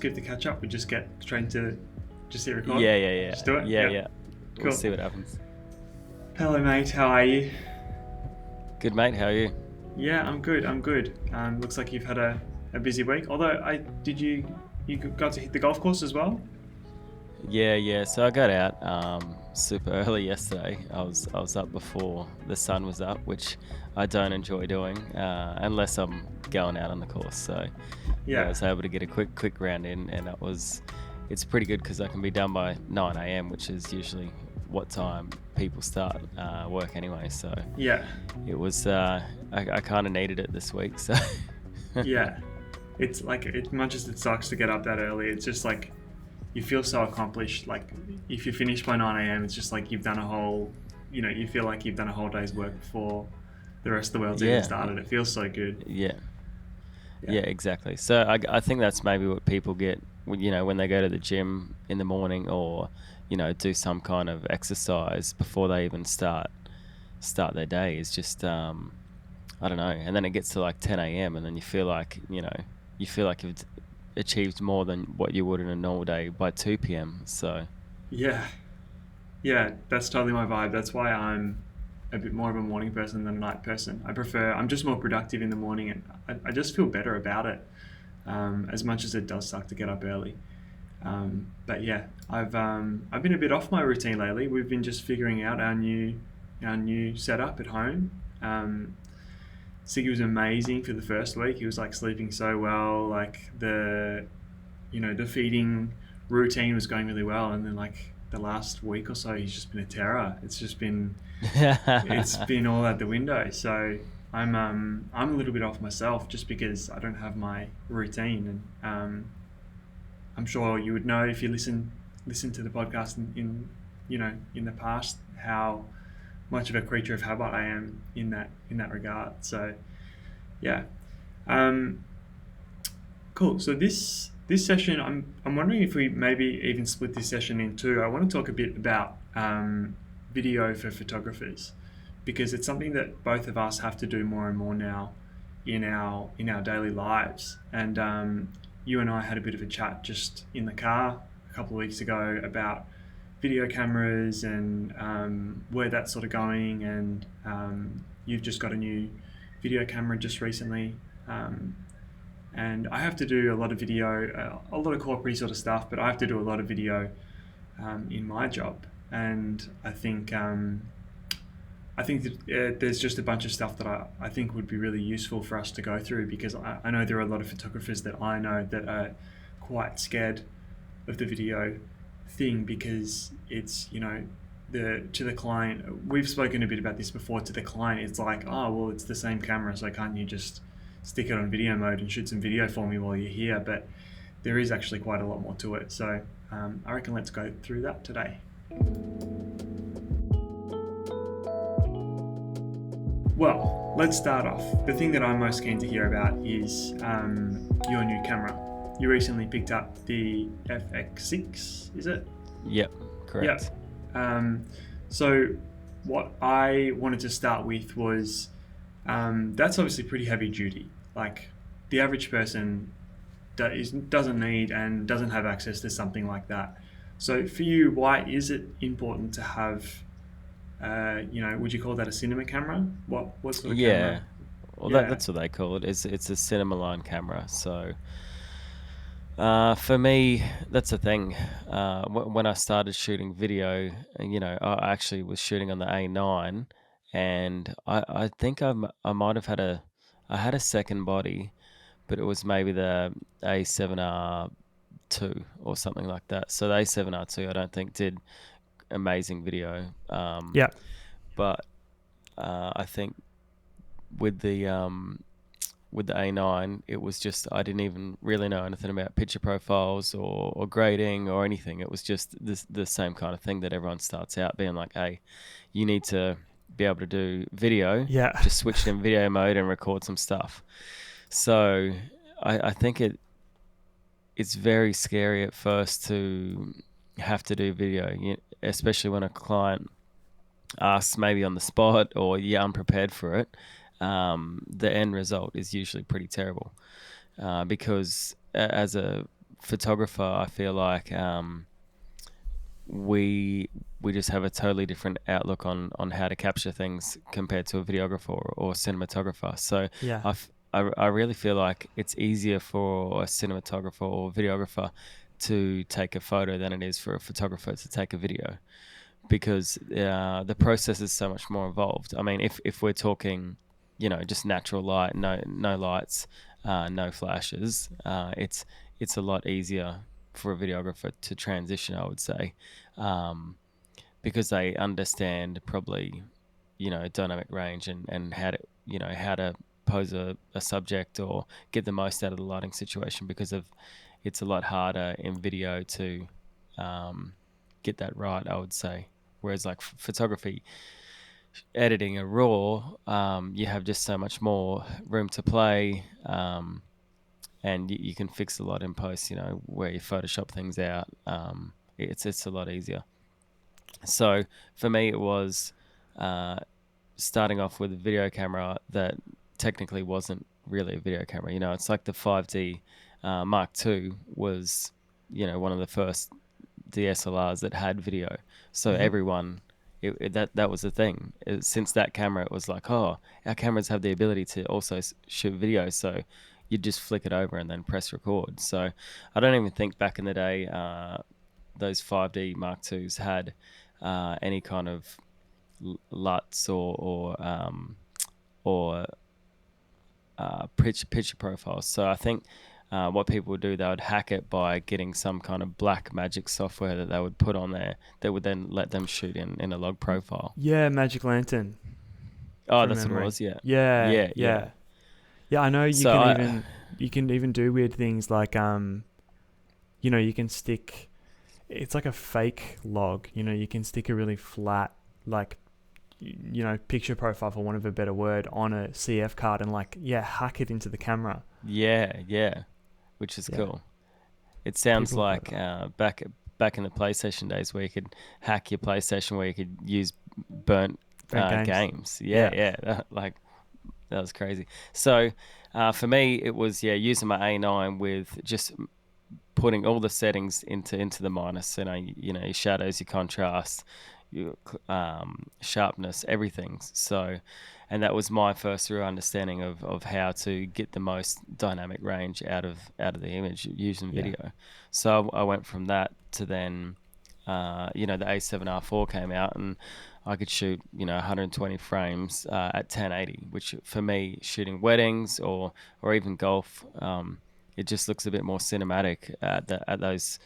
good to catch up. We just get straight to just hit record. Yeah. Just do it. Yeah. Cool. We'll see what happens. Hello, mate. How are you? Good, mate. How are you? Yeah, I'm good. Looks like you've had a busy week. Although, you got to hit the golf course as well? Yeah. So I got out super early yesterday. I was up before the sun was up, which I don't enjoy doing unless I'm going out on the course. So I was able to get a quick round in, and it's pretty good because I can be done by 9 a.m., which is usually what time people start work anyway. So yeah, it was I kind of needed it this week. So yeah, it's like, as much as it sucks to get up that early, it's just like you feel so accomplished. Like if you finish by 9 a.m., it's just like you've done a whole, you feel like you've done a whole day's work before the rest of the world's even started. It feels so good. Yeah, exactly. So I think that's maybe what people get when they go to the gym in the morning, or do some kind of exercise before they even start their day. Is just I don't know. And then it gets to like 10 a.m. and then you feel like you've achieved more than what you would in a normal day by 2 p.m. So Yeah, that's totally my vibe. That's why I'm a bit more of a morning person than a night person. I'm just more productive in the morning, and I just feel better about it, as much as it does suck to get up early. But yeah, I've been a bit off my routine lately. We've been just figuring out our new setup at home. Siggy was amazing for the first week. He was like sleeping so well. Like the feeding routine was going really well, and then like the last week or so, he's just been a terror. It's just been it's been all out the window. So I'm a little bit off myself just because I don't have my routine, and I'm sure you would know if you listen to the podcast in the past how much of a creature of habit I am in that regard. So yeah, cool. So this session, I'm wondering if we maybe even split this session in two. I want to talk a bit about video for photographers, because it's something that both of us have to do more and more now in our daily lives. And you and I had a bit of a chat just in the car a couple of weeks ago about video cameras and where that's sort of going. And you've just got a new video camera just recently. And I have to do a lot of video, a lot of corporate sort of stuff, but I have to do a lot of video in my job. And I think that there's just a bunch of stuff that I think would be really useful for us to go through, because I know there are a lot of photographers that I know that are quite scared of the video thing, because it's, to the client, we've spoken a bit about this before, to the client it's like, oh well, it's the same camera, so can't you just stick it on video mode and shoot some video for me while you're here? But there is actually quite a lot more to it. So I reckon let's go through that today. Well, let's start off. The thing that I'm most keen to hear about is your new camera. You recently picked up the FX6, is it? Yep, correct. Yep. So what I wanted to start with was, that's obviously pretty heavy duty. Like the average person doesn't need and doesn't have access to something like that. So for you, why is it important to have, would you call that a cinema camera? What sort of camera? Well, that's what they call it. It's a cinema line camera. So for me, that's the thing. When I started shooting video, I actually was shooting on the A9, and I think I might have had I had a second body, but it was maybe the A7R2 or something like that. So the A7R2 I don't think did amazing video. But I think with the A9, it was just, I didn't even really know anything about picture profiles or grading or anything. It was just the same kind of thing that everyone starts out being like, hey, you need to be able to do video. Just switch it in video mode and record some stuff. So I think it's very scary at first to have to do video, especially when a client asks maybe on the spot or you're unprepared for it. The end result is usually pretty terrible, because as a photographer, I feel like we just have a totally different outlook on how to capture things compared to a videographer or cinematographer. So Yeah. I really feel like it's easier for a cinematographer or videographer to take a photo than it is for a photographer to take a video, because the process is so much more involved. I mean, if we're talking, just natural light, no lights, no flashes, it's a lot easier for a videographer to transition, I would say, um, because they understand probably, dynamic range and how to, how to pose a subject or get the most out of the lighting situation, because of it's a lot harder in video to get that right, I would say. Whereas like photography, editing a raw, you have just so much more room to play, and you can fix a lot in post. Where you Photoshop things out, it's a lot easier. So for me, it was starting off with a video camera that technically wasn't really a video camera. It's like the 5D Mark II was, one of the first DSLRs that had video. So everyone, that was the thing. Since that camera, it was like, oh, our cameras have the ability to also shoot video. So you just flick it over and then press record. So I don't even think back in the day those 5D Mark IIs had any kind of LUTs or picture profiles. So I think what people would do, they would hack it by getting some kind of black magic software that they would put on there that would then let them shoot in a log profile. Yeah, Magic Lantern. Oh, that's what it was. Yeah. Yeah. I know you So you can even do weird things like you can stick, it's like a fake log. You can stick a really flat, like, picture profile, for want of a better word, on a CF card and hack it into the camera. Yeah, which is cool. It sounds People like back in the PlayStation days, where you could hack your PlayStation, where you could use burnt games. Yeah. That was crazy. So for me, it was using my A9 with just putting all the settings into the minus. Your shadows, your contrast, your sharpness, everything. So, and that was my first real understanding of how to get the most dynamic range out of the image using video. So I went from that to then, the A7R4 came out, and I could shoot 120 frames at 1080, which for me, shooting weddings or even golf, it just looks a bit more cinematic at those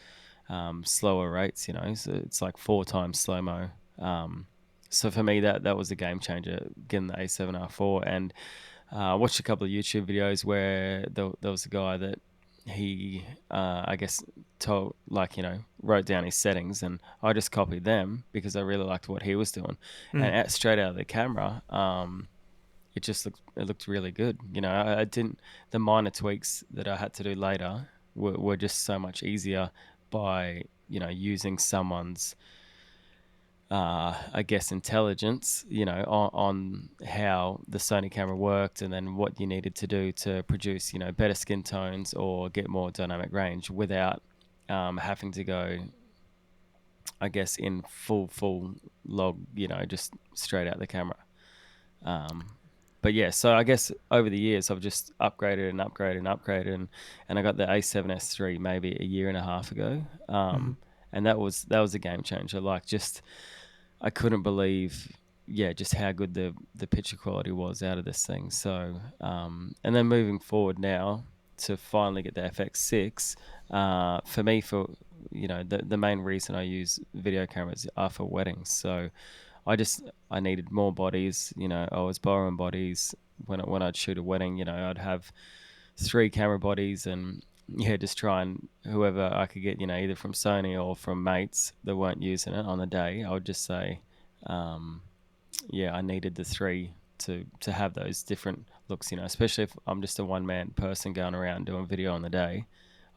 slower rates. So it's like 4 times slow mo. So for me, that was a game changer, getting the A7R4. And watched a couple of YouTube videos where there was a guy that he I guess wrote down his settings, and I just copied them because I really liked what he was doing. And straight out of the camera, it looked really good. I didn't, the minor tweaks that I had to do later were just so much easier by using someone's I guess intelligence, on how the Sony camera worked, and then what you needed to do to produce, better skin tones or get more dynamic range without having to go, I guess, in full log, just straight out the camera. But yeah, so I guess over the years I've just upgraded and I got the A7S III maybe a year and a half ago. And that was a game changer. I couldn't believe, just how good the picture quality was out of this thing. So, and then moving forward now to finally get the FX6, for me, the main reason I use video cameras are for weddings. So I needed more bodies. I was borrowing bodies when I'd shoot a wedding. I'd have 3 camera bodies, and just try and whoever I could get, either from Sony or from mates that weren't using it on the day, I would just say, I needed the 3 to have those different looks, especially if I'm just a one-man person going around doing video on the day.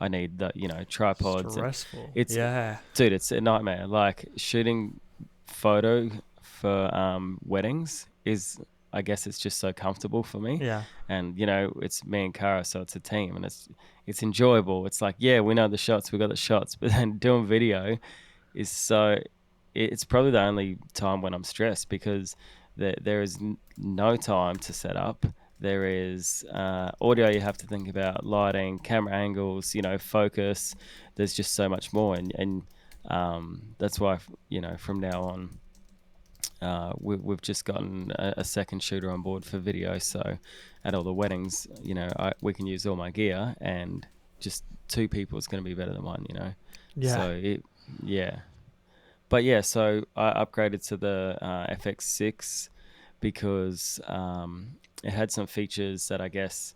I need the, tripods. Stressful. Dude, it's a nightmare. Like, shooting photo for weddings is I guess it's just so comfortable for me. Yeah. And it's me and Kara, so it's a team, and it's enjoyable. It's like, yeah, we know the shots, we got the shots, but then doing video is it's probably the only time when I'm stressed, because there is no time to set up. There is audio you have to think about, lighting, camera angles, focus. There's just so much more, and that's why from now on, we've just gotten a second shooter on board for video. So at all the weddings, we can use all my gear, and just 2 people is going to be better than one. Yeah. So but yeah, so I upgraded to the FX6 because it had some features that I guess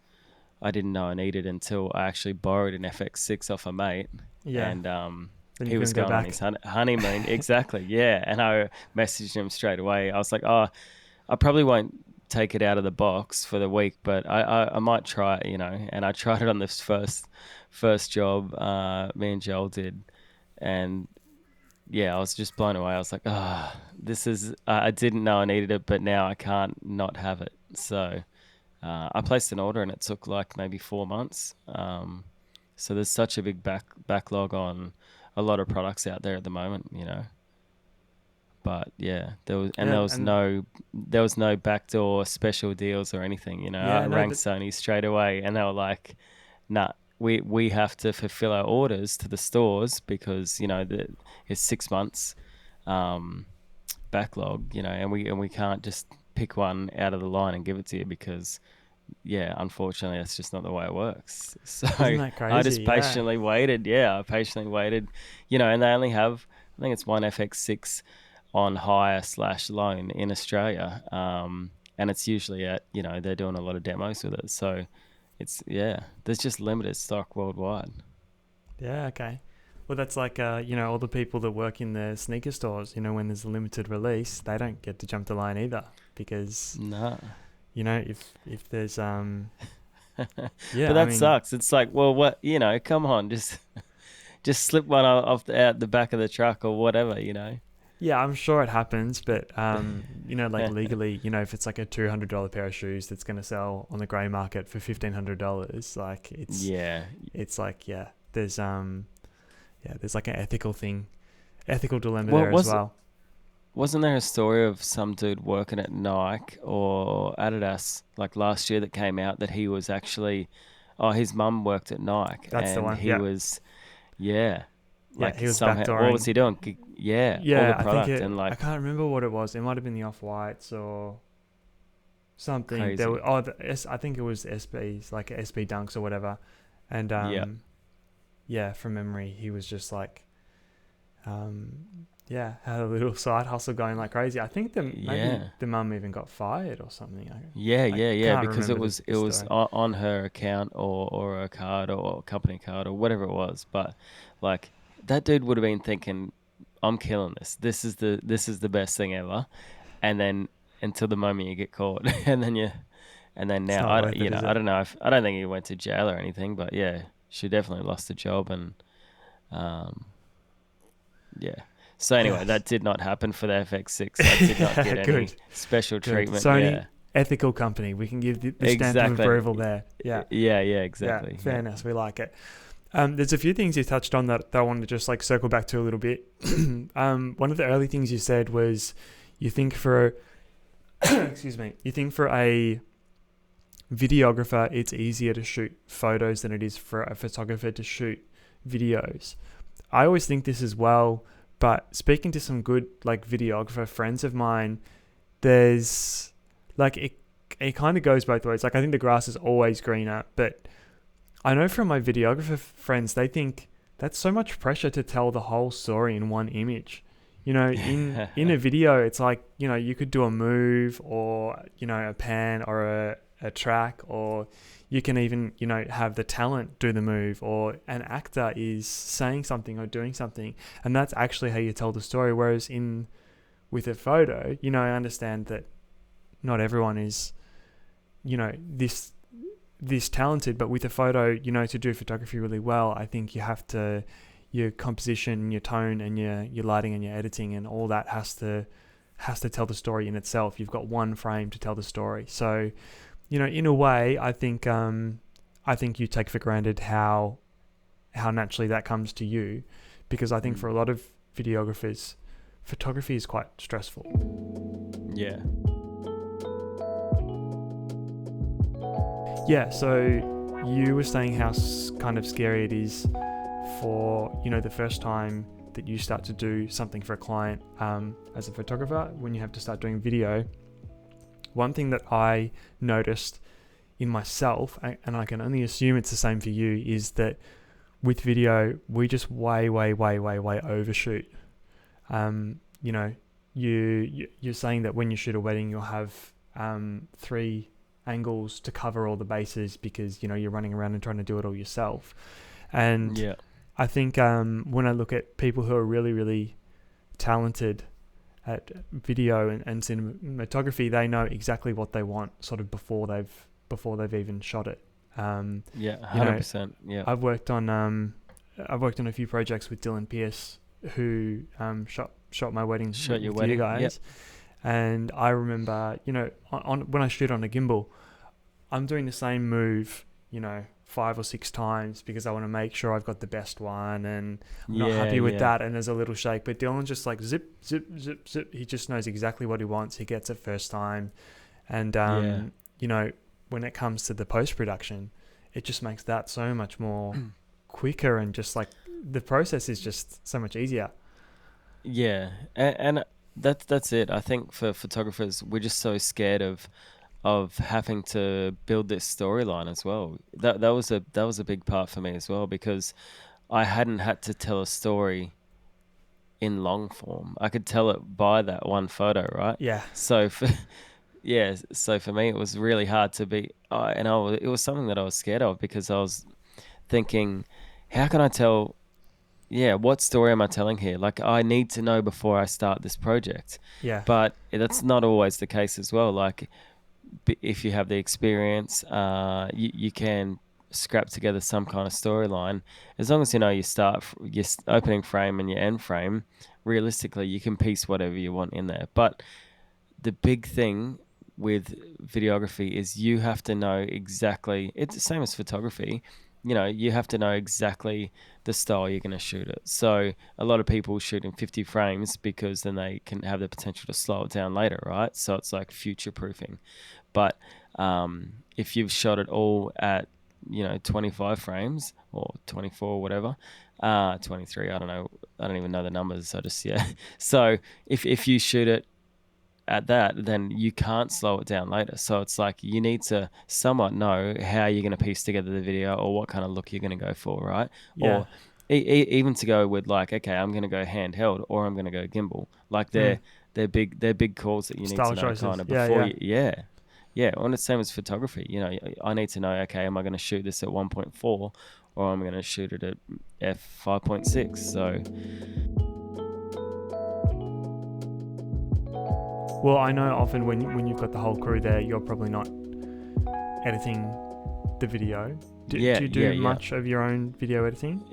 I didn't know I needed until I actually borrowed an FX6 off a mate. Yeah. And Then he you was couldn't go going on back. his honeymoon. Exactly, yeah. And I messaged him straight away. I was like, oh, I probably won't take it out of the box for the week, but I might try it, And I tried it on this first job me and Joel did. And yeah, I was just blown away. I was like, this is, I didn't know I needed it, but now I can't not have it. So I placed an order, and it took like maybe 4 months. So there's such a big backlog on a lot of products out there at the moment, But yeah, there was no backdoor special deals or anything, Yeah, I no, rang Sony straight away, and they were like, nah, we have to fulfill our orders to the stores, because it's 6 months backlog, and we can't just pick one out of the line and give it to you, because unfortunately that's just not the way it works. So Isn't that crazy? I just Yeah. patiently waited. I patiently waited, and they only have, I think it's one FX6 on hire/loan in Australia, and it's usually at, they're doing a lot of demos with it, so it's there's just limited stock worldwide. Yeah, okay. Well, that's like, all the people that work in the sneaker stores, when there's a limited release, they don't get to jump the line either, because, No. if there's, yeah, But that sucks. It's like, well, what, come on, just slip one out the back of the truck or whatever, Yeah, I'm sure it happens, but, like legally, if it's like a $200 pair of shoes that's going to sell on the grey market for $1,500, like it's like, there's like an ethical dilemma there as well. Wasn't there a story of some dude working at Nike or Adidas like last year that came out that he was actually, his mum worked at Nike. That's and the one. He Yeah. was, Like he was somehow, backdooring. what was he doing? All the product, I can't remember what it was. It might have been the Off-Whites or something. Crazy. I think it was SBs, like SB Dunks or whatever. And from memory, he was just like, had a little side hustle going like crazy. I think maybe the mum even got fired or something. Because it was on her account or a card or a company card or whatever it was. But like that dude would have been thinking, I'm killing this. This is the best thing ever. And then until the moment you get caught, and then now I don't know if, I don't think he went to jail or anything, but she definitely lost the job. And so anyway, that did not happen for the FX6. That did not get any special treatment. Sony, ethical company. We can give the stamp of approval there. Yeah. Yeah, exactly. Yeah, fairness. We like it. There's a few things you touched on that I wanted to just like circle back to a little bit. One of the early things you said was you think for a videographer, it's easier to shoot photos than it is for a photographer to shoot videos. I always think this as well, but speaking to some good like videographer friends of mine, there's like it kind of goes both ways. Like I think the grass is always greener, but I know from my videographer friends, they think that's so much pressure to tell the whole story in one image. In a video, it's like, you could do a move or, a pan or a track, or you can even, have the talent do the move, or an actor is saying something or doing something. And that's actually how you tell the story. Whereas with a photo, I understand that not everyone is, this talented, but with a photo, to do photography really well, I think you have to, your composition, your tone, and your lighting and your editing and all that has to has to tell the story in itself. You've got one frame to tell the story. So, in a way, I think you take for granted how naturally that comes to you, because I think for a lot of videographers, photography is quite stressful. Yeah. Yeah, so you were saying how kind of scary it is for, the first time that you start to do something for a client as a photographer, when you have to start doing video. One thing that I noticed in myself, and I can only assume it's the same for you, is that with video, we just way overshoot. You're saying that when you shoot a wedding, you'll have 3 angles to cover all the bases because, you're running around and trying to do it all yourself. And Yeah. I think when I look at people who are really, really talented at video and cinematography, they know exactly what they want sort of before they've even shot it. 100%. Yeah. I've worked on a few projects with Dylan Pierce, who shot my wedding. Shot your with wedding, you guys. yep. And I remember, on when I shoot on a gimbal, I'm doing the same move, 5 or 6 times because I want to make sure I've got the best one, and I'm not happy with that, and there's a little shake. But Dylan's just like zip, zip, zip, zip. He just knows exactly what he wants. He gets it first time. And, when it comes to the post-production, it just makes that so much more quicker, and just like the process is just so much easier. Yeah, and that's it. I think for photographers, we're just so scared of having to build this storyline as well. That was a big part for me as well, because I hadn't had to tell a story in long form. I could tell it by that one photo, right? Yeah. So for me, it was really hard to be, it was something that I was scared of, because I was thinking, how can I tell? Yeah, what story am I telling here? Like, I need to know before I start this project. Yeah. But that's not always the case as well. Like, if you have the experience, you can scrap together some kind of storyline. As long as you know your opening frame and your end frame, realistically, you can piece whatever you want in there. But the big thing with videography is you have to know exactly, it's the same as photography, you have to know exactly the style you're going to shoot it. So a lot of people shoot in 50 frames because then they can have the potential to slow it down later, right? So it's like future proofing. But if you've shot it all at 25 frames or 24 or whatever, 23, I don't even know the numbers. So if you shoot it at that, then you can't slow it down later. So it's like you need to somewhat know how you're going to piece together the video, or what kind of look you're going to go for, right? Yeah. Or even to go with like, okay, I'm going to go handheld, or I'm going to go gimbal. Like they're big calls that you need Style to know choices. kind of before Yeah, and it's the same as photography. I need to know, okay, am I going to shoot this at 1.4 or am I going to shoot it at f5.6? So Well, I know often when you've got the whole crew there, you're probably not editing the video. Do you do much of your own video editing?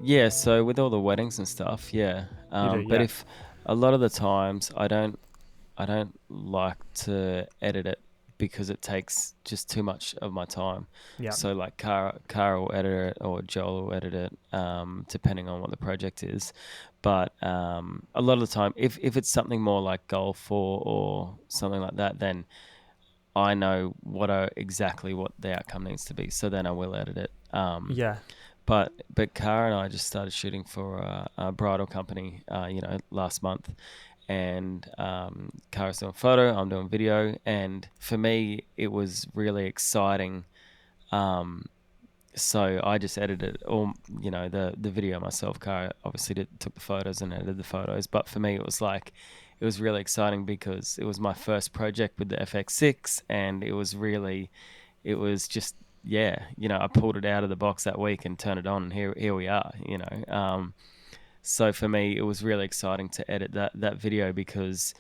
Yeah, so with all the weddings and stuff, yeah. But if a lot of the times I don't like to edit it because it takes just too much of my time. Yeah. So like Cara will edit it, or Joel will edit it, depending on what the project is. But a lot of the time, if it's something more like golf or something like that, then I know exactly what the outcome needs to be. So then I will edit it. But Cara and I just started shooting for a bridal company, last month. And Cara's doing photo, I'm doing video, and for me it was really exciting. So I just edited all, the video myself. Cara obviously took the photos and edited the photos, but for me it was really exciting because it was my first project with the FX6, and it was just I pulled it out of the box that week and turned it on, and here we are. So for me, it was really exciting to edit that video because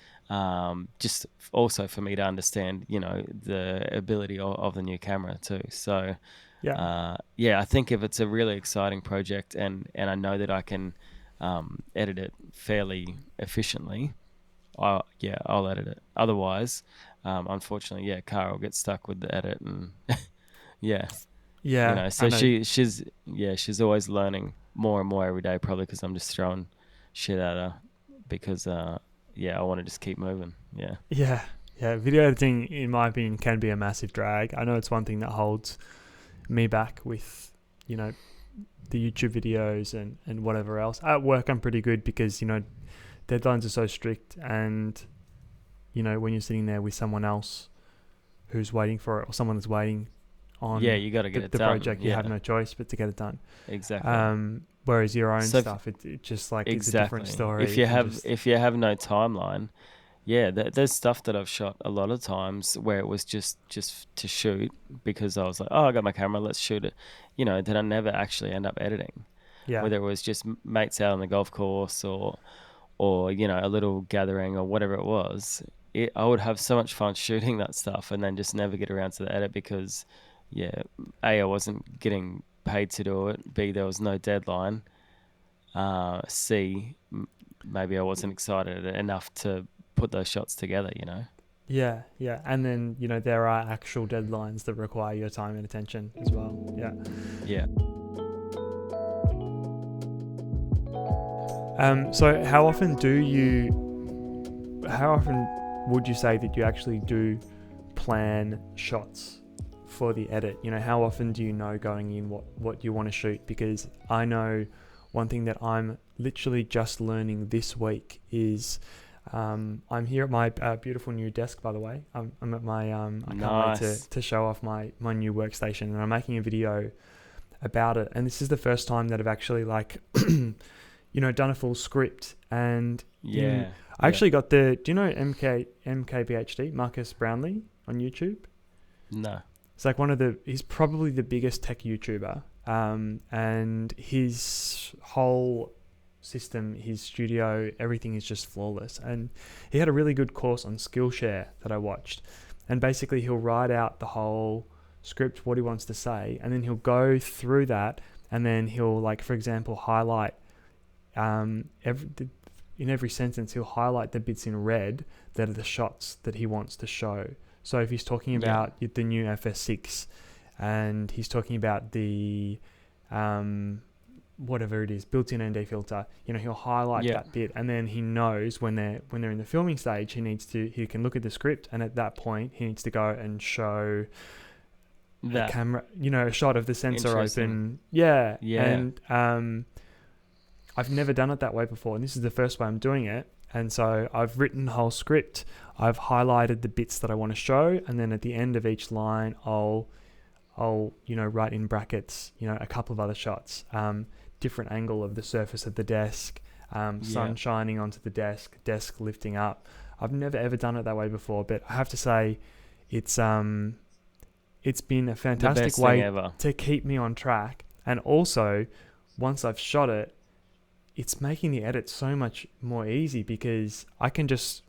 just also for me to understand, the ability of the new camera too. So, I think if it's a really exciting project and I know that I can edit it fairly efficiently, I'll edit it. Otherwise, unfortunately, yeah, Cara will get stuck with the edit, and yeah, Yeah, so I know. she's always learning more and more every day, probably because I'm just throwing shit at her because I want to just keep moving. Yeah. Yeah, yeah. Video editing, in my opinion, can be a massive drag. I know it's one thing that holds me back with, the YouTube videos and whatever else. At work, I'm pretty good because, deadlines are so strict, and, when you're sitting there with someone else who's waiting for it, or someone that's waiting on Yeah, you got to get it the done. project, you have no choice but to get it done. Exactly. Whereas your own So stuff, it just like it's a exactly. different story. If you have no timeline, yeah, there's stuff that I've shot a lot of times where it was just to shoot because I was like, oh, I got my camera, let's shoot it. Then I never actually end up editing. Yeah. Whether it was just mates out on the golf course or a little gathering or whatever it was, I would have so much fun shooting that stuff and then just never get around to the edit because, yeah, A, I wasn't getting paid to do it. B, there was no deadline. C, maybe I wasn't excited enough to put those shots together, Yeah, yeah. And then, there are actual deadlines that require your time and attention as well. Yeah. Yeah. So how often would you say that you actually do plan shots for the edit? How often do you know going in what you want to shoot? Because I know one thing that I'm literally just learning this week is I'm here at my beautiful new desk, by the way. I'm at my I can't wait to show off my new workstation, and I'm making a video about it. And this is the first time that I've actually done a full script. And I actually got do you know MKBHD, Marcus Brownlee on YouTube? No. It's like he's probably the biggest tech YouTuber. And his whole system, his studio, everything is just flawless. And he had a really good course on Skillshare that I watched. And basically he'll write out the whole script, what he wants to say, and then he'll go through that, and then he'll, like, for example, highlight in every sentence, he'll highlight the bits in red that are the shots that he wants to show. So if he's talking about the new FS6 and he's talking about the whatever it is, built-in ND filter, he'll highlight that bit, and then he knows when they're in the filming stage, he can look at the script, and at that point he needs to go and show the camera, a shot of the sensor open. Yeah. And I've never done it that way before, and this is the first way I'm doing it. And so I've written the whole script, I've highlighted the bits that I want to show, and then at the end of each line I'll write in brackets, a couple of other shots, different angle of the surface of the desk, sun shining onto the desk lifting up. I've never ever done it that way before, but I have to say it's been a fantastic way to keep me on track. And also, once I've shot it, it's making the edit so much more easy because I can just,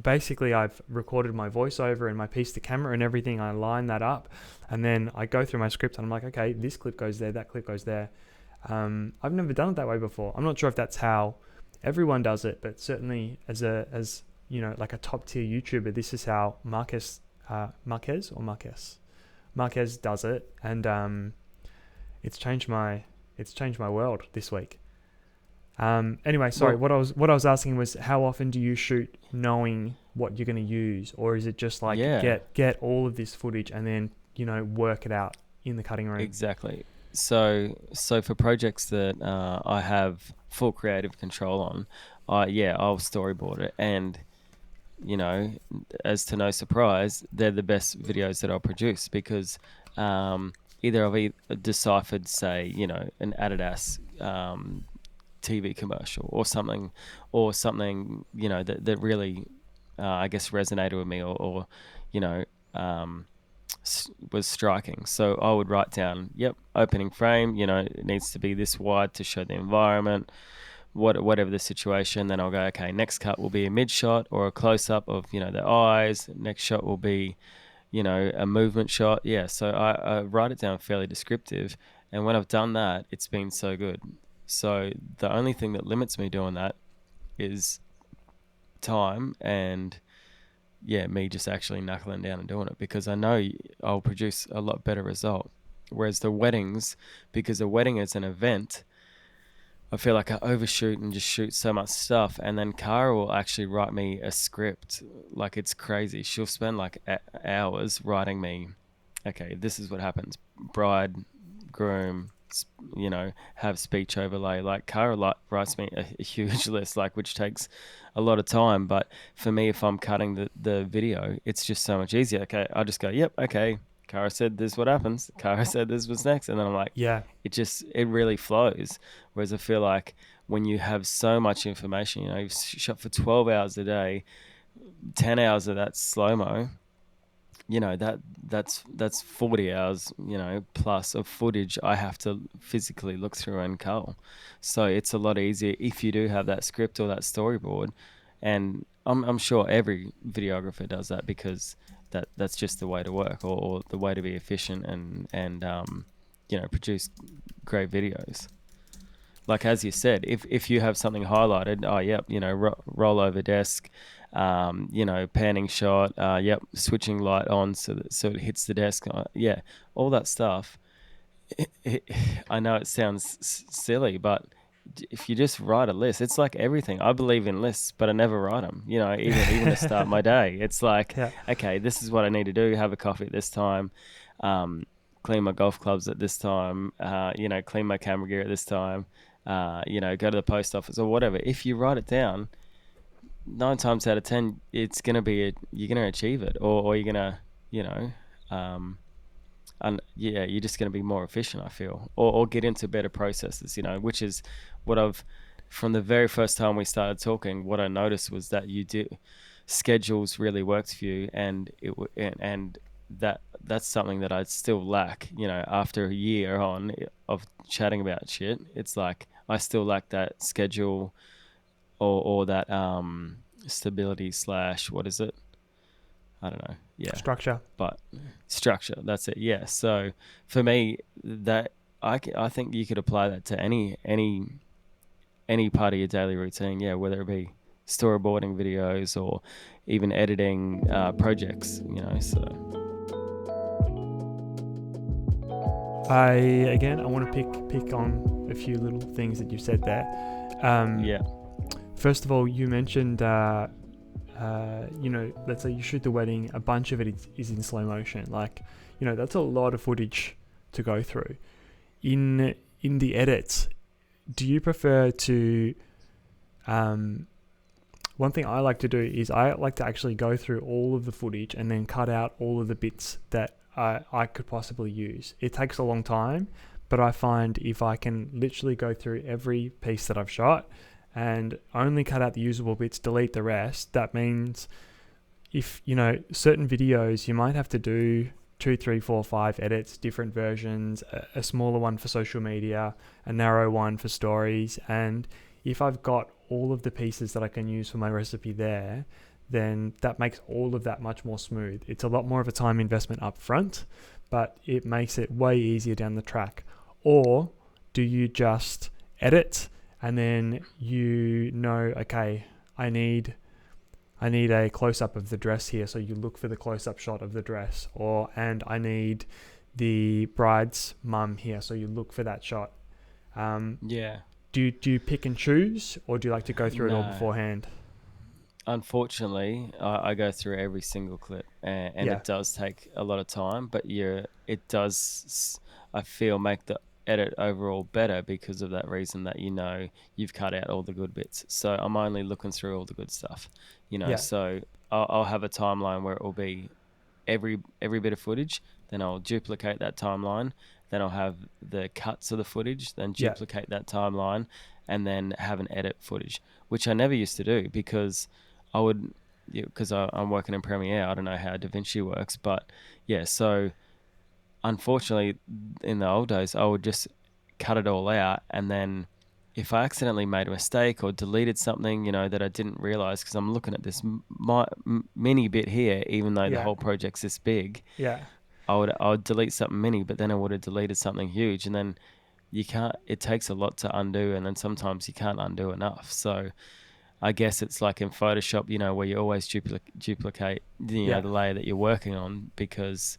basically I've recorded my voiceover and my piece to camera and everything. I line that up, and then I go through my script and I'm like, okay, this clip goes there, that clip goes there. I've never done it that way before. I'm not sure if that's how everyone does it, but certainly as like a top tier YouTuber, this is how Marquez does it, and it's changed my world this week. Anyway, sorry. What I was asking was, how often do you shoot knowing what you're going to use, or is it just like get all of this footage and then work it out in the cutting room? Exactly. So for projects that I have full creative control on, I'll storyboard it, and as to no surprise, they're the best videos that I'll produce because either I've deciphered, say, an Adidas TV commercial or something that really I guess resonated with me or was striking. So I would write down, opening frame, it needs to be this wide to show the environment, whatever the situation. Then I'll go, okay, next cut will be a mid shot or a close up of the eyes. Next shot will be a movement shot. So I write it down fairly descriptive, and when I've done that, it's been so good. So the only thing that limits me doing that is time and me just actually knuckling down and doing it, because I know I'll produce a lot better result. Whereas the weddings, because a wedding is an event, I feel like I overshoot and just shoot so much stuff, and then Cara will actually write me a script. Like, it's crazy. She'll spend like hours writing me, okay, this is what happens. Bride, groom, have speech overlay. Like, Cara writes me a huge list, like, which takes a lot of time. But for me, if I'm cutting the video, it's just so much easier. Okay, I'll just go, yep, okay, Cara said this is what happens. Cara said this was next. And then I'm like, Yeah. it really flows. Whereas I feel like when you have so much information, you've shot for 12 hours a day, 10 hours of that slow-mo, that's 40 hours, plus of footage I have to physically look through and cull. So it's a lot easier if you do have that script or that storyboard. And I'm sure every videographer does that, because that's just the way to work, or the way to be efficient and produce great videos. Like, as you said, if you have something highlighted, roll over desk, panning shot, switching light on so it hits the desk, all that stuff. I know it sounds silly, but if you just write a list, it's like everything. I believe in lists, but I never write them. Even to start my day, it's like, okay, this is what I need to do. Have a coffee at this time, clean my golf clubs at this time, clean my camera gear at this time, go to the post office or whatever. If you write it down, 9 times out of 10, it's gonna be you're gonna achieve it, or you're gonna, you're just going to be more efficient, I feel, or get into better processes, which is what from the very first time we started talking, what I noticed was that schedules really worked for you, and that's something that I still lack, after a year on of chatting about shit. It's like, I still lack that schedule or that stability / what is it? I don't know. Yeah. Structure. But structure, that's it. Yeah. So for me, that I think you could apply that to any part of your daily routine. Yeah, whether it be storyboarding videos or even editing projects. So. I want to pick on a few little things that you said there. First of all, you mentioned. Let's say you shoot the wedding, a bunch of it is in slow motion. Like, that's a lot of footage to go through. In the edits, do you prefer to, one thing I like to do is I like to actually go through all of the footage and then cut out all of the bits that I could possibly use. It takes a long time, but I find if I can literally go through every piece that I've shot and only cut out the usable bits, delete the rest, that means if, certain videos, you might have to do 2, 3, 4, 5 edits, different versions, a smaller one for social media, a narrow one for stories. And if I've got all of the pieces that I can use for my recipe there, then that makes all of that much more smooth. It's a lot more of a time investment up front, but it makes it way easier down the track. Or do you just edit and then okay, I need a close-up of the dress here, so you look for the close-up shot of the dress, and I need the bride's mum here, so you look for that shot. Do you pick and choose, or do you like to go through it all beforehand? Unfortunately, I go through every single clip, and it does take a lot of time, but it does, I feel, make the edit overall better because of that reason, that you've cut out all the good bits. So I'm only looking through all the good stuff, so I'll have a timeline where it will be every bit of footage, then I'll duplicate that timeline, then I'll have the cuts of the footage, then duplicate that timeline, and then have an edit footage, which I never used to do because I'm working in Premiere. I don't know how DaVinci works, but so unfortunately, in the old days, I would just cut it all out, and then if I accidentally made a mistake or deleted something, that I didn't realize, because I'm looking at this mini bit here, even though the whole project's this big, I would delete something mini, but then I would have deleted something huge, and then it takes a lot to undo, and then sometimes you can't undo enough. So I guess it's like in Photoshop, where you always duplicate, Yeah. the layer that you're working on, because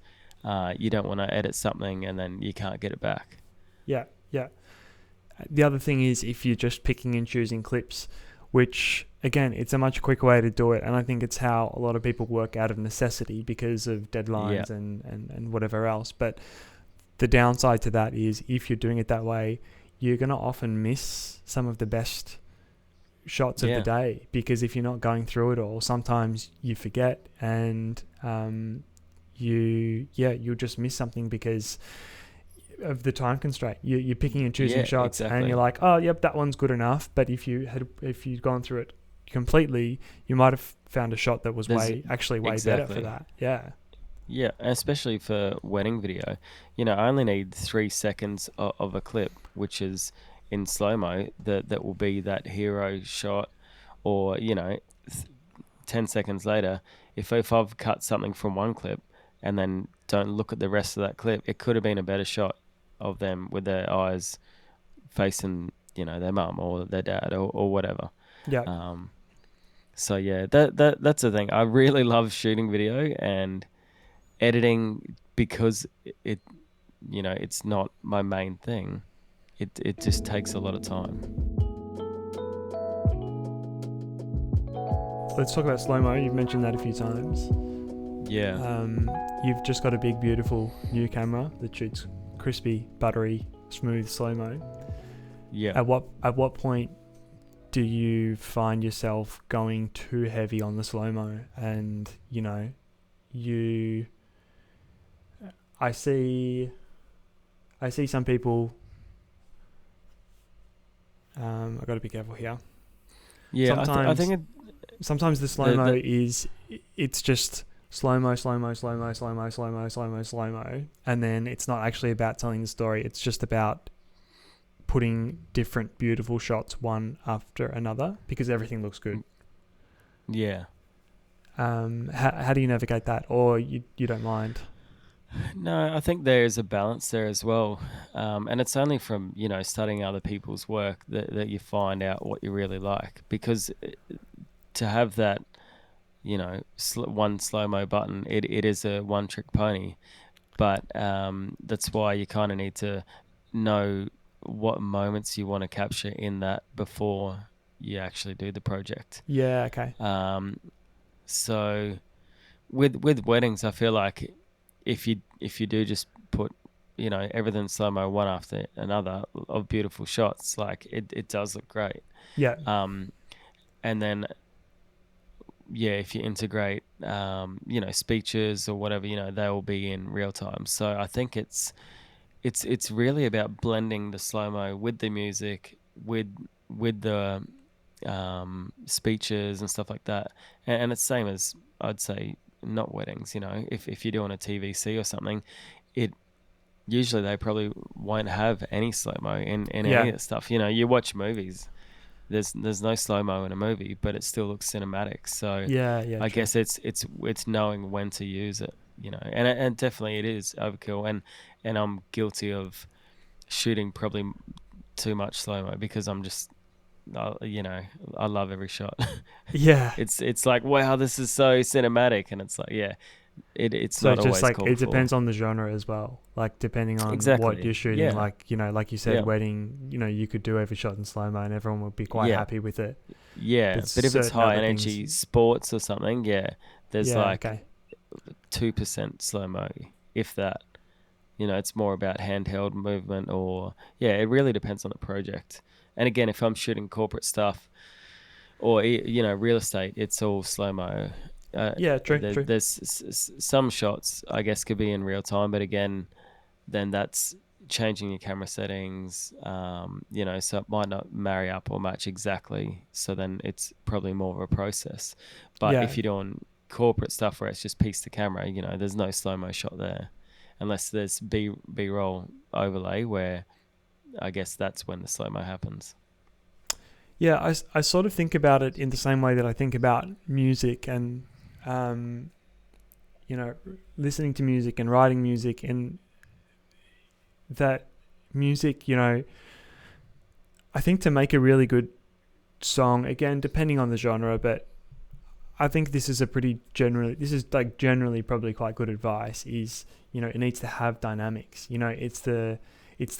you don't want to edit something and then you can't get it back. Yeah. Yeah. The other thing is if you're just picking and choosing clips, which again, it's a much quicker way to do it. And I think it's how a lot of people work out of necessity because of deadlines and whatever else. But the downside to that is if you're doing it that way, you're going to often miss some of the best shots of the day, because if you're not going through it all, sometimes you forget, and you'll just miss something because of the time constraint. You're picking and choosing shots, exactly. And you're like, oh, yep, that one's good enough. But if you'd gone through it completely, you might have found a shot that was way better for that. Yeah, especially for wedding video. I only need 3 seconds of a clip, which is in slow-mo, that will be that hero shot, or 10 seconds later, if I've cut something from one clip and then don't look at the rest of that clip, it could have been a better shot of them with their eyes facing their mum or their dad or whatever. So yeah, that's the thing. I really love shooting video and editing, because it's not my main thing. It just takes a lot of time. Let's talk about slow-mo. You've mentioned that a few times. Yeah. You've just got a big, beautiful new camera that shoots crispy, buttery, smooth slow-mo. Yeah. At what point do you find yourself going too heavy on the slow-mo? And I see some people. I've got to be careful here. Yeah, I think sometimes the slow-mo it's just slow-mo, and then it's not actually about telling the story. It's just about putting different beautiful shots one after another because everything looks good. Yeah. How do you navigate that, or you don't mind? No, I think there is a balance there as well, and it's only from studying other people's work that you find out what you really like. Because to have that, one slow-mo button, it is a one-trick pony, but that's why you kind of need to know what moments you want to capture in that before you actually do the project. Yeah. Okay. So with weddings, I feel like if you do just put everything slow-mo one after another of beautiful shots, like it does look great. Yeah. And then if you integrate speeches or whatever, they will be in real time. So I think it's really about blending the slow-mo with the music, with the speeches and stuff like that. And it's same as, I'd say, not weddings. If you're doing a TVC or something, usually they probably won't have any slow-mo in any of the stuff. You watch movies, there's no slow-mo in a movie, but it still looks cinematic. So I guess it's knowing when to use it, and definitely it is overkill, and I'm guilty of shooting probably too much slow-mo because I'm just I love every shot. Yeah. It's like, wow, this is so cinematic, and it's like, it's so not just always like called it depends for. on the genre as well, like depending on what you're shooting. Yeah. Like you said, wedding, you could do every shot in slow-mo and everyone would be quite happy with it. But if it's high energy sports or something, there's 2% slow-mo, if that. It's more about handheld movement, or it really depends on the project. And again, if I'm shooting corporate stuff or real estate, it's all slow-mo. True. There's some shots, I guess, could be in real time, but again, then that's changing your camera settings, so it might not marry up or match exactly. So then it's probably more of a process. But if you're doing corporate stuff where it's just piece to camera, there's no slow-mo shot there, unless there's B-roll overlay, where I guess that's when the slow-mo happens. Yeah, I sort of think about it in the same way that I think about music and, listening to music and writing music, and that music, I think to make a really good song, again, depending on the genre, but I think this is generally probably quite good advice, is, it needs to have dynamics. It's the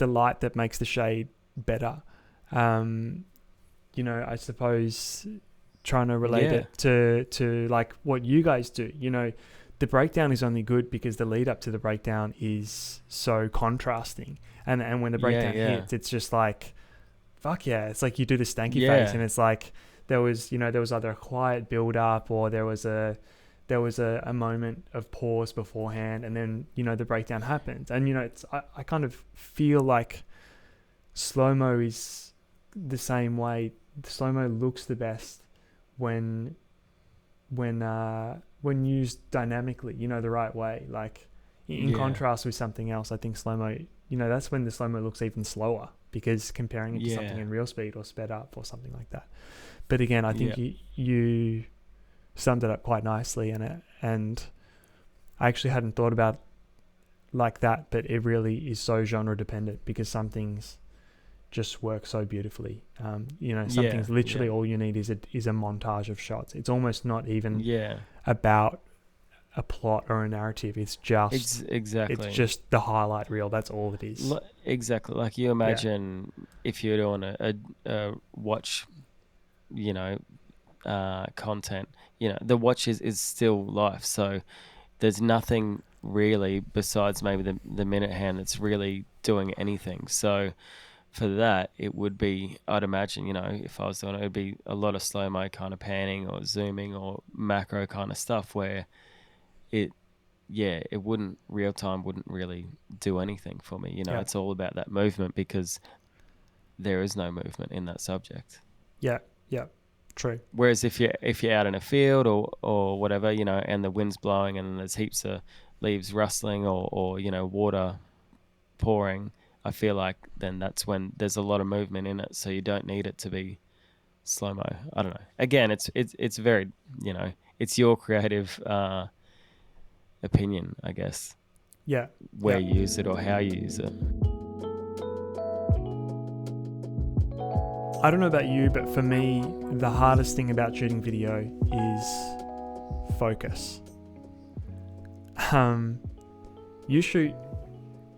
light that makes the shade better. I suppose trying to relate it to like what you guys do. The breakdown is only good because the lead up to the breakdown is so contrasting, and when the breakdown hits, it's just like, fuck yeah, it's like you do the stanky face, and it's like there was either a quiet build up, or there was a moment of pause beforehand, and then the breakdown happens. And I kind of feel like slow-mo is the same way. Slow-mo looks the best when used dynamically, the right way, like in contrast with something else. I think slow-mo, that's when the slow-mo looks even slower, because comparing it to something in real speed or sped up or something like that. But again, I think you summed it up quite nicely, and I actually hadn't thought about like that, but it really is so genre dependent, because some things just work so beautifully. Some things literally all you need is a montage of shots. It's almost not even about a plot or a narrative. It's just exactly. It's just the highlight reel. That's all it is. Exactly. Like you imagine if you're doing a watch, content. The watch is still life. So there's nothing really besides maybe the minute hand that's really doing anything. So for that, it would be, I'd imagine, if I was doing it, it'd be a lot of slow-mo kind of panning or zooming or macro kind of stuff, where real time wouldn't really do anything for me. It's all about that movement, because there is no movement in that subject. Yeah, true. Whereas if you're out in a field or whatever, and the wind's blowing and there's heaps of leaves rustling or water pouring, I feel like then that's when there's a lot of movement in it, so you don't need it to be slow-mo. I don't know. Again, it's very, it's your creative opinion, I guess. Yeah. Where you use it or how you use it. I don't know about you, but for me, the hardest thing about shooting video is focus.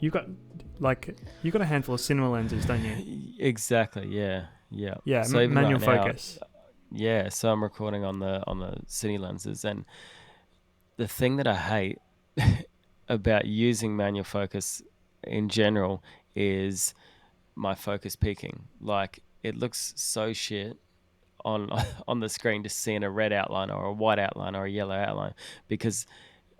You've got a handful of cinema lenses, don't you? Exactly. Yeah. Yeah. So manual right now, focus. Yeah. So I'm recording on the cine lenses, and the thing that I hate about using manual focus in general is my focus peaking. Like, it looks so shit on the screen, just seeing a red outline or a white outline or a yellow outline, because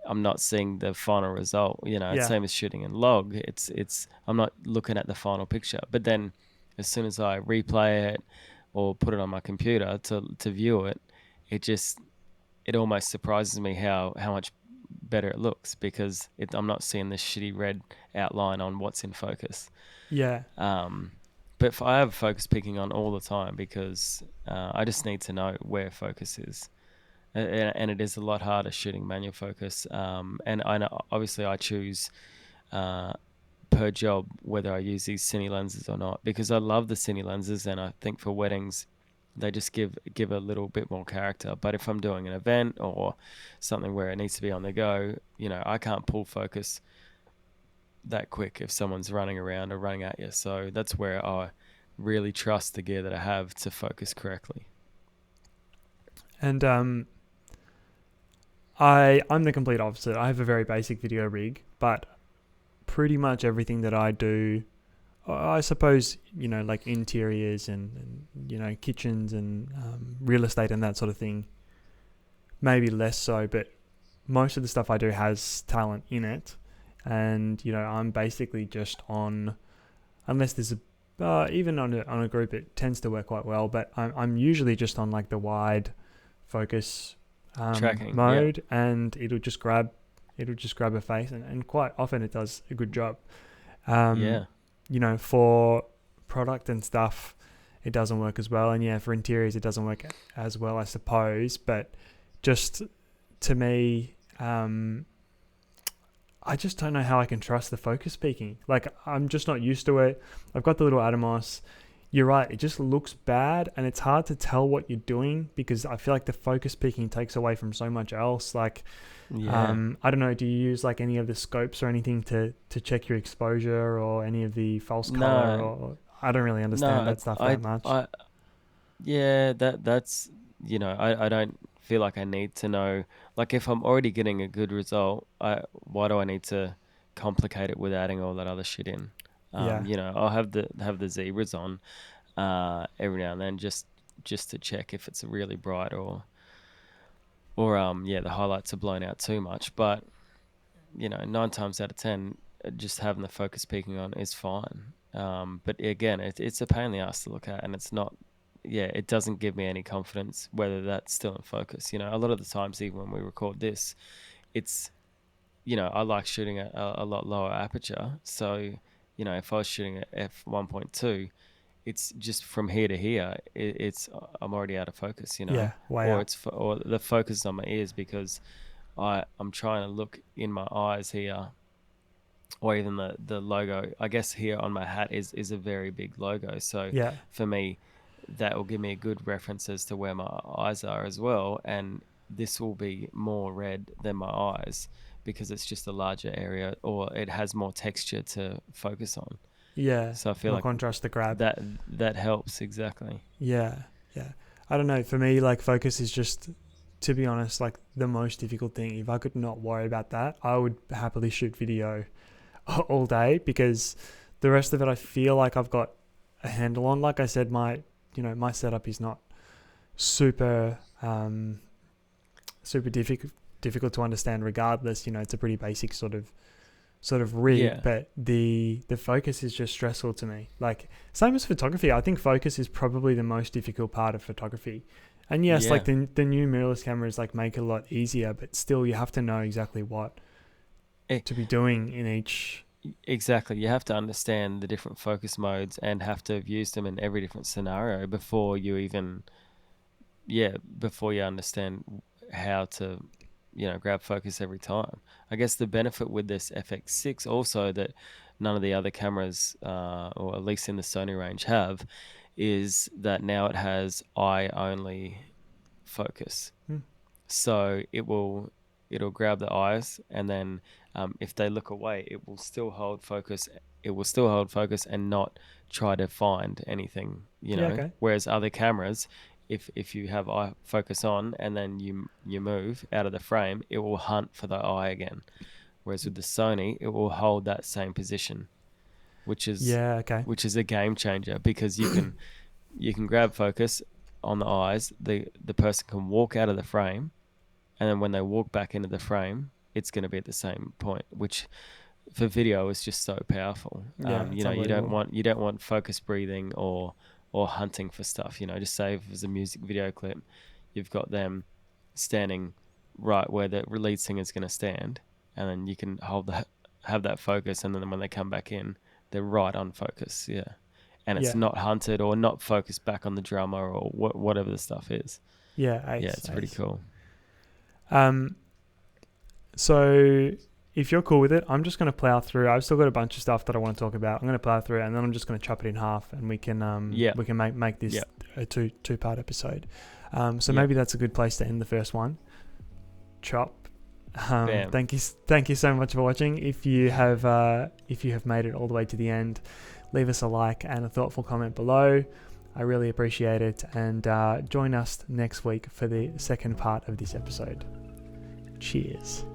I'm not seeing the final result. Same as shooting in log. It's I'm not looking at the final picture. But then as soon as I replay it or put it on my computer to view it, it almost surprises me how much better it looks, because I'm not seeing this shitty red outline on what's in focus. Yeah. But I have focus peaking on all the time, because I just need to know where focus is. And it is a lot harder shooting manual focus. And I know, obviously I choose per job whether I use these cine lenses or not, because I love the cine lenses, and I think for weddings they just give a little bit more character. But if I'm doing an event or something where it needs to be on the go, I can't pull focus that quick if someone's running around or running at you. So that's where I really trust the gear that I have to focus correctly. And I'm the complete opposite. I have a very basic video rig, but pretty much everything that I do, I suppose, like interiors and kitchens and real estate and that sort of thing, maybe less so, but most of the stuff I do has talent in it. And, I'm basically just on, unless there's even on a group, it tends to work quite well, but I'm usually just on like the wide focus tracking mode, and it'll just grab a face, and quite often it does a good job. For product and stuff, it doesn't work as well, and for interiors it doesn't work as well, I suppose. But just to me, I just don't know how I can trust the focus peaking. Like, I'm just not used to it. I've got the little Atomos. you're right, it just looks bad, and it's hard to tell what you're doing because I feel like the focus picking takes away from so much else. Like, I don't know, do you use like any of the scopes or anything to check your exposure or any of the false color? No, Or I don't really understand that stuff that much. Yeah, that's I don't feel like I need to know. Like if I'm already getting a good result, why do I need to complicate it with adding all that other shit in? Yeah. I'll have the zebras on every now and then just to check if it's really bright or the highlights are blown out too much. But 9 times out of 10, just having the focus peaking on is fine. But again, it's a pain in the ass to look at, and it's not. Yeah, it doesn't give me any confidence whether that's still in focus. A lot of the times, even when we record this, it's, I like shooting at a lot lower aperture. So, if I was shooting at f1.2, it's just from here to here, I'm already out of focus, Yeah, way or out. or the focus is on my ears because I'm trying to look in my eyes here, or even the logo. I guess here on my hat is a very big logo. So Yeah. for me, that will give me a good reference as to where my eyes are as well. And this will be more red than my eyes because it's just a larger area, or it has more texture to focus on. Yeah. So I feel More like contrast to grab. that helps exactly. Yeah. Yeah. I don't know. For me, like focus is just, to be honest, like the most difficult thing. If I could not worry about that, I would happily shoot video all day because the rest of it, I feel like I've got a handle on. Like I said, my setup is not super super difficult to understand regardless. It's a pretty basic sort of rig. Yeah. But the focus is just stressful to me. Like same as photography, I think focus is probably the most difficult part of photography. And yes, Yeah. like the new mirrorless cameras like make it a lot easier, but still you have to know exactly what to be doing in each. Exactly. You have to understand the different focus modes and have to have used them in every different scenario before you understand how to, grab focus every time. I guess the benefit with this FX6 also that none of the other cameras, or at least in the Sony range have, is that now it has eye only focus. So it'll grab the eyes, and then if they look away, it will still hold focus. It will still hold focus and not try to find anything, Okay. Whereas other cameras, if you have eye focus on and then you move out of the frame, it will hunt for the eye again. Whereas with the Sony, it will hold that same position, which is a game changer because you can grab focus on the eyes. The person can walk out of the frame, and then when they walk back into the frame, it's going to be at the same point, which for video is just so powerful. You don't want focus breathing or hunting for stuff. Just say if it's a music video clip, you've got them standing right where the lead singer is going to stand, and then you can have that focus, and then when they come back in, they're right on focus. Yeah, and it's not hunted or not focused back on the drummer or whatever the stuff is. Yeah, it's pretty cool. So if you're cool with it, I'm just going to plow through. I've still got a bunch of stuff that I want to talk about. I'm going to plow through, and then I'm just going to chop it in half, and we can make this a two-part episode. Maybe that's a good place to end the first one. Chop. Thank you so much for watching. If you have made it all the way to the end, leave us a like and a thoughtful comment below. I really appreciate it, and join us next week for the second part of this episode. Cheers.